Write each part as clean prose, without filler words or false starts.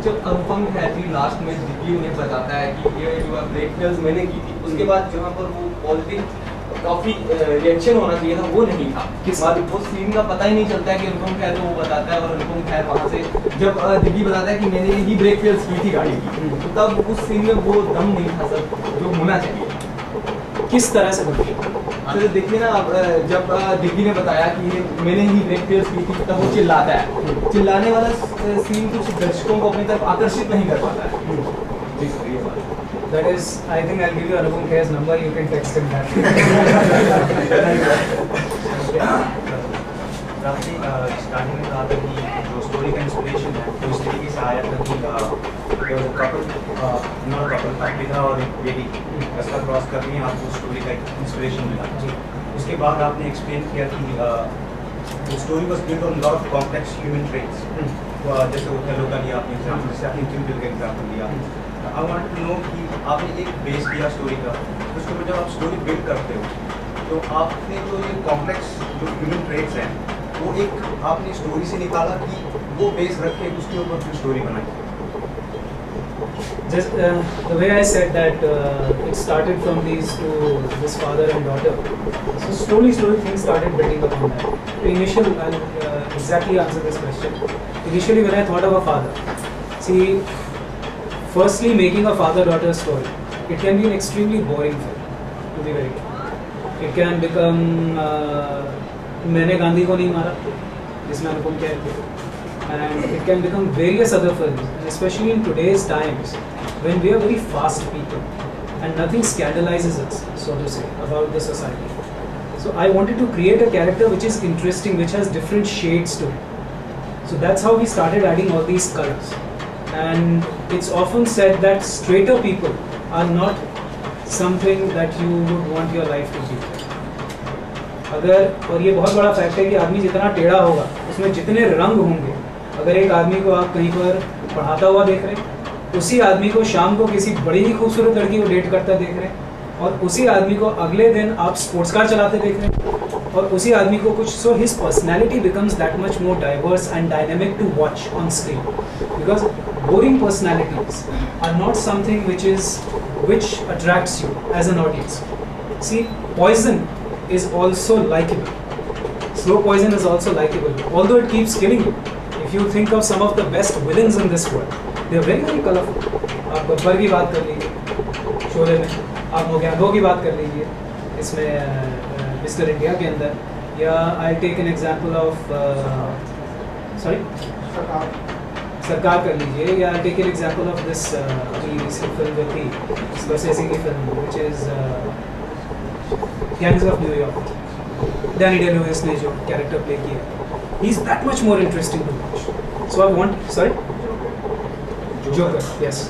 जब अनुपम खेर जी लास्ट में दिग्गी उन्हें बताता है कि ये जो ब्रेक फेल्स मैंने की थी, उसके बाद जहाँ पर वो पॉजिटिव काफी रिएक्शन होना चाहिए था वो नहीं था। किस बात वो सीन का पता ही नहीं चलता है कि अनुपम खेर को वो बताता है और अनुपम खेर वहाँ से जब दिग्गी बताता है कि मैंने ही ब्रेक फेल्स की थी गाड़ी की, तो तब उस सीन में वो दम नहीं था सर जो होना चाहिए। किस तरह से बनती तो देखिए ना, जब दिग्गी ने बताया कि ये मैंने ही ब्रेक फेल्स की थी, तब वो चिल्लाता है। चिल्लाने वाला सीन कुछ दर्शकों को अपनी तरफ आकर्षित नहीं कर पाता है। जी सर, ये बात। That is, I think I'll give you Anupam Kher's number. You can text him that. आपने स्टार्टिंग में कहा था कि जो स्टोरी का इंस्पिरेशन है वो इस तरीके से आया था कि कपल नॉट कपल पिता और एक बेटी रास्ता क्रॉस कर रही है, आपको स्टोरी का इंस्पिरेशन मिला। उसके बाद आपने एक्सप्लेन किया कि story was built on lot of complex human traits, जैसे ओथेलो का लिया आपने एग्जाम्पल, जैसे आपने किल बिल का एग्जाम्पल लिया। आई वांट टू नो कि आपने एक बेस दिया स्टोरी का, उसके ऊपर जब आप स्टोरी बिल्ड करते हो तो आपने जो ये कॉम्प्लेक्स जो ह्यूमन ट्रेट्स हैं वो एक आपने स्टोरी से निकाला कि वो बेस रख के उसके ऊपर फिर स्टोरी बनाई। Just the way I said that it started from this father and daughter. So slowly things started building upon that. The initial, I'll exactly answer this question. Initially when I thought of a father, see, firstly making a father-daughter story, it can be an extremely boring film, to be very clear. It can become मैंने गांधी को नहीं मारा, जिसमें अनुपम खेर थे, and it can become various other films, and especially in today's times when we are very fast people and nothing scandalizes us, so to say, about the society. So I wanted to create a character which is interesting, which has different shades to it. So that's how we started adding all these colors. And it's often said that straighter people are not something that you would want your life to be. अगर, और ये बहुत बड़ा fact है कि आदमी जितना टेढ़ा होगा उसमें जितने रंग होंगे, अगर एक आदमी को आप कहीं पर पढ़ाता हुआ देख रहे हैं, उसी आदमी को शाम को किसी बड़ी ही खूबसूरत लड़की को डेट करता देख रहे हैं, और उसी आदमी को अगले दिन आप स्पोर्ट्स कार चलाते देख रहे हैं, और उसी आदमी को कुछ, so his personality becomes that much more diverse and dynamic to watch on screen, because boring personalities are not something which attracts you as an audience. See, poison is also likable. Slow poison is also likable, although it keeps killing you. If you think of some of the best villains in this world, they are very very colorful. आप गब्बर की बात कर लीजिए शोले में, आप मोगैम्बो की बात कर लीजिए इसमें मिस्टर इंडिया के अंदर, या I take an example of सरकार कर लीजिए, या I take an example of this अभी रिसेंट फिल्म जो थी स्कॉर्सेज़ी की film which is Gangs of New York. Danny Day-Lewis ने जो कैरेक्टर प्ले किया, he is that much more interesting to watch. So I want, sorry, Joker, yes.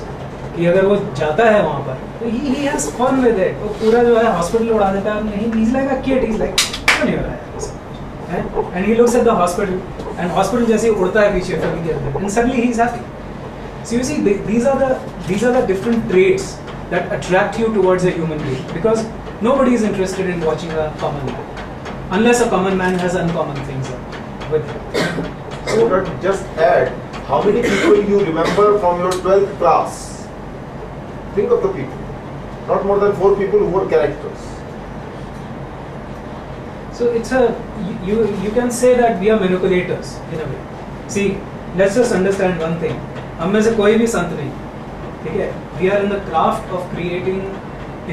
कि अगर वो जाता है वहाँ पर, तो he has fun with it. वो पूरा जो है हॉस्पिटल उड़ा देता है, he's like a kid, he's like, क्यों नहीं हो रहा है? And he looks at the hospital, and hospital जैसे ही उड़ता है पीछे फिल्म के अंदर, and suddenly he's happy. So you see, these are the different traits that attract you towards a human being, because nobody is interested in watching a common man, unless a common man has uncommon things with him. So just add, how many people you remember from your 12th class? Think of the people. Not more than 4 people who were characters. So it's you can say that we are manipulators in a way. See, let's just understand one thing. हम में से कोई भी संत नहीं, ठीक है? We are in the craft of creating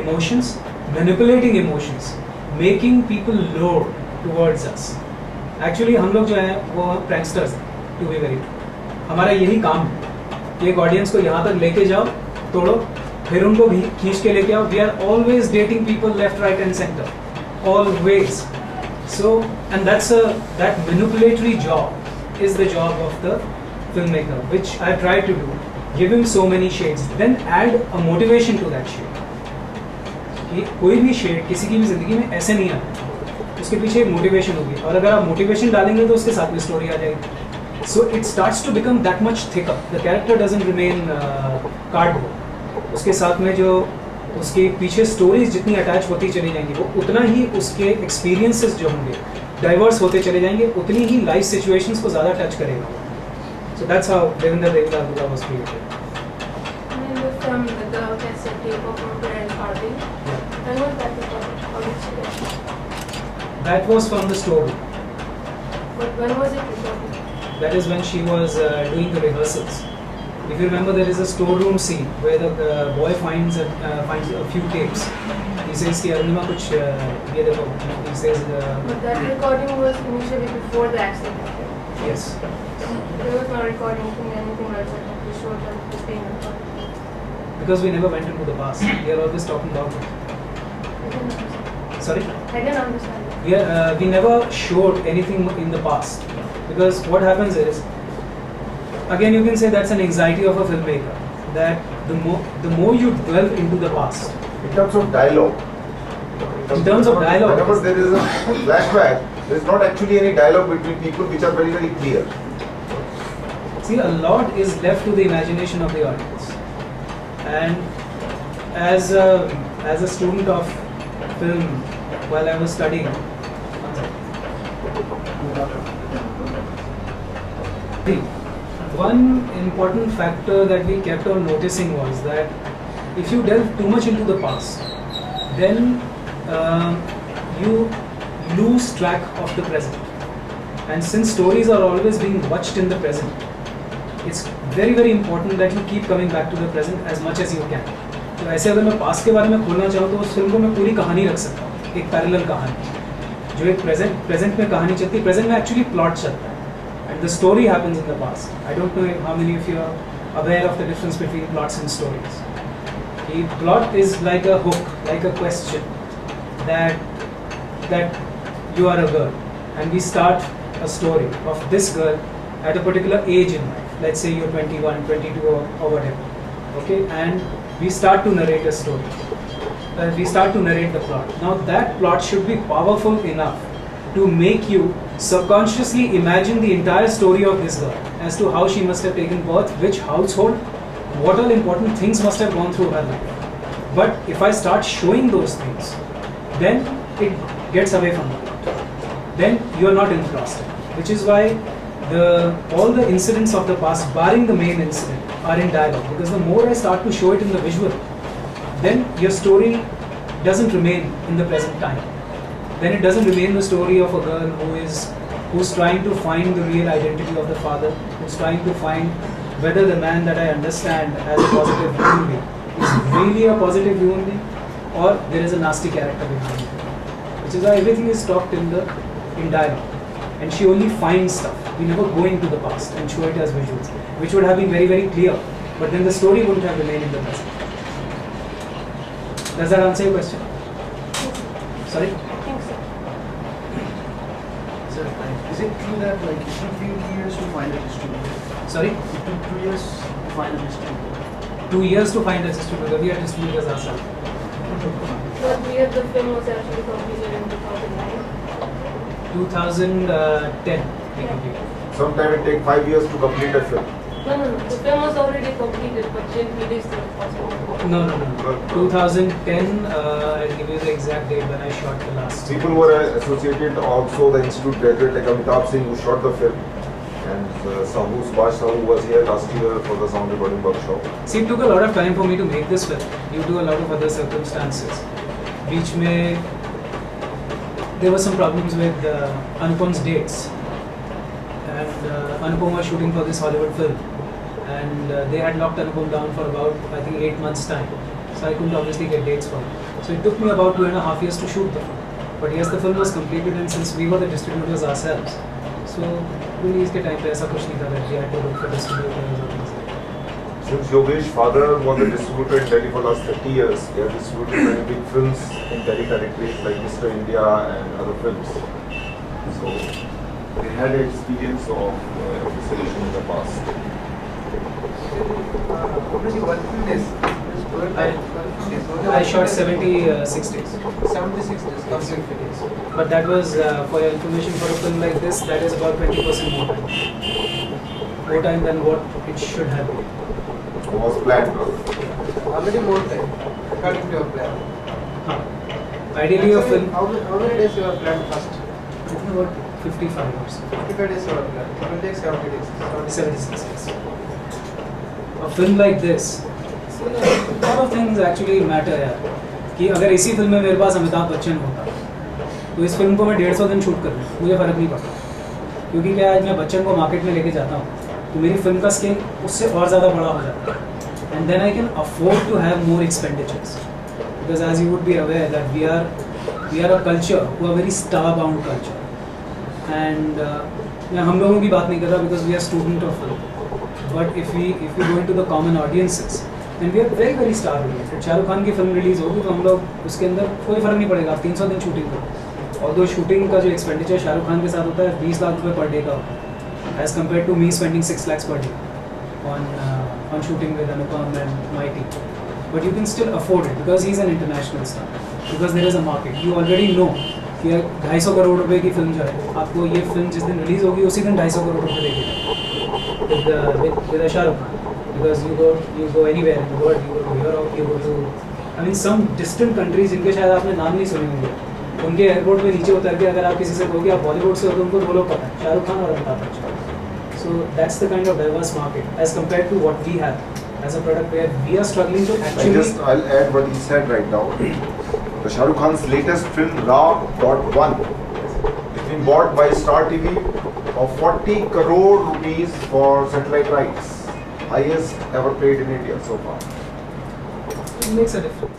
emotions, manipulating emotions, making people low towards us. Actually हम लोग जो हैं वो pranksters हैं, to be very true. हमारा यही काम है कि एक ऑडियंस को यहाँ तक लेके जाओ, तोड़ो, फिर उनको भी खींच के लेके आओ. We are always dating people left, right and center, always. So, and that manipulatory job is the job of the filmmaker, which I try to do. Give him so many shades, then add a motivation to that shade. कि कोई भी shade किसी की भी ज़िंदगी में ऐसे नहीं आता, उसके पीछे एक मोटिवेशन होगी, और अगर आप मोटिवेशन डालेंगे तो उसके साथ में स्टोरी आ जाएगी. So it starts to become that much thicker. The character doesn't remain cardboard. उसके साथ में जो उसके पीछे स्टोरीज जितनी अटैच होती चली जाएंगी, वो उतना ही उसके एक्सपीरियंसेस जो होंगे डाइवर्स होते चले जाएंगे, उतनी ही लाइफ सिचुएशंस को ज़्यादा टच करेगा. So that's how Devendra Devgala was created. And the film, the cassette tape of her parents' party. When was that recorded? How did she get it? That was from the story. But when was it recorded? That is when she was doing the rehearsals. If you remember, there is a storeroom scene where the boy finds a few tapes. He says कि अरुणिमा कुछ ये देखो. He says But that recording was initially before the accident happened. yes. There was no recording to anything like that. We showed that it was being recorded. Because we never went into the past. We are always talking about it. I didn't understand. Sorry? I didn't understand it. We never showed anything in the past. Because what happens is, again you can say that's an anxiety of a filmmaker. That the more you delve into the past. In terms of dialogue. In terms of dialogue. Whenever there is a flashback, there is not actually any dialogue between people which are very, very clear. See, a lot is left to the imagination of the audience. And as a student of film, while I was studying, one important factor that we kept on noticing was that if you delve too much into the past, then you lose track of the present. And since stories are always being watched in the present, it's very very important that you keep coming back to the present as much as you can. तो ऐसे अगर मैं past के बारे में खोलना चाहूँ तो उस फिल्म को मैं पूरी कहानी रख सकता हूँ, एक पैरेलल कहानी जो एक प्रेजेंट में कहानी चलती है, प्रेजेंट में एक्चुअली प्लॉट चलता है and the story happens in the past. I don't know how many of you are aware of the difference between plots and stories. The plot is like a hook, like a question that you are a girl and we start a story of this girl at a particular age in life. Let's say you're 21, 22 or whatever. Okay, and we start to narrate a story. We start to narrate the plot. Now that plot should be powerful enough to make you subconsciously imagine the entire story of this girl as to how she must have taken birth, which household, what all important things must have gone through her life. But if I start showing those things, then it gets away from the plot. Then you are not engrossed. Which is why all the incidents of the past, barring the main incident, are in dialogue. Because the more I start to show it in the visual, then your story doesn't remain in the present time. Then it doesn't remain the story of a girl who's trying to find the real identity of the father, who's trying to find whether the man that I understand as a positive human being is really a positive human being or there is a nasty character behind it. Which is why everything is talked in dialogue. And she only finds stuff. We never go into the past and show it as visuals, which would have been very, very clear. But then the story wouldn't have remained in the present. Does that answer your question? Sorry? I think so. Is it true that like it took you 2 years to find a distributor? Sorry? It took 2 years to find a distributor. 2 years to find a distributor. We are distributors ourselves. But the film was actually completed in 2009. 2010. we completed. Sometimes it takes 5 years to complete a film. No. The film was already completed, but didn't release the possible. No. 2010. I'll give you the exact date when I shot the last. People were associated also, the institute graduate like Amitabh Singh who shot the film. And Subhash Sahu was here last year for the sound recording workshop. See, it took a lot of time for me to make this film due to a lot of other circumstances. Which there were some problems with Anupam's dates. And Anupam was shooting for this Hollywood film. And they had locked Anupam down for about, I think, 8 months' time. So I couldn't obviously get dates for him. So it took me about 2.5 years to shoot the film. But yes, the film was completed, and since we were the distributors ourselves, so release के time पे ऐसा कुछ नहीं था that we had to look for distributors or things like that. Since Yogesh's father was a distributor in Delhi for the last 30 years, he has distributed many big films in Delhi territories like Mr. India and other films. So they had experience of distribution in the past. What was your working days? I shot 76 days. 76 days. Complete days. But that was, for your information, for a film like this, that is about 20% more time. More time than what it should have been. It was planned. Already more time, according to your plan. Ideally, a film. How many days you have planned first? 55 or so. 55 days or 7 days, 70 days. 76 years. A film like this, so a lot of things actually matter यार. कि अगर इसी film में मेरे पास अमिताभ बच्चन होता तो इस film को मैं 150 दिन शूट कर लूँ, मुझे फ़र्क नहीं पड़ता. क्योंकि क्या आज मैं बच्चन को मार्केट में लेके जाता हूँ तो मेरी फिल्म का स्केल उससे और ज़्यादा बड़ा हो जाता है. And then I can afford to have more expenditures because as you would be aware that we are a culture who are very star bound culture. And मैं हम लोगों की बात नहीं कर रहा because we are student of film. But if we go into the common audiences and we are very star oriented. Shahrukh Khan की film release होगी तो हम लोग उसके अंदर कोई फ़र्क नहीं पड़ेगा, आप 300 दिन शूटिंग करो. और दो शूटिंग का जो एक्सपेंडिचर शाहरुख खान के साथ होता है 20 लाख रुपये पर डे का होता है as compare to me spending 6 lakhs per day on shooting with Anupam and my team. But you can still afford it because he's an international star. Because there is a market. You already know कि 250 करोड़ रुपए की film जो है आपको ये film जिस दिन release होगी उसी दिन 250 करोड़ रुपए देगी with Shahrukh Khan. Because you go anywhere in the world, you go to Europe, you go to I mean some distant countries जिनके शायद आपने नाम नहीं सुने होंगे. उनके एयरपोर्ट पे नीचे उतर के अगर आप किसी से कहोगे आप बॉलीवुड से हो तो उनको दो लोग पता है, शाहरुख खान और Amitabh Bachchan. So that's the kind of diverse market as compared to what we have as a product where we are struggling to actually. I'll add what he said right now. The Shah Rukh Khan's latest film Ra got one. It's been bought by Star TV of 40 crore rupees for satellite rights, highest ever paid in India so far. It makes a difference.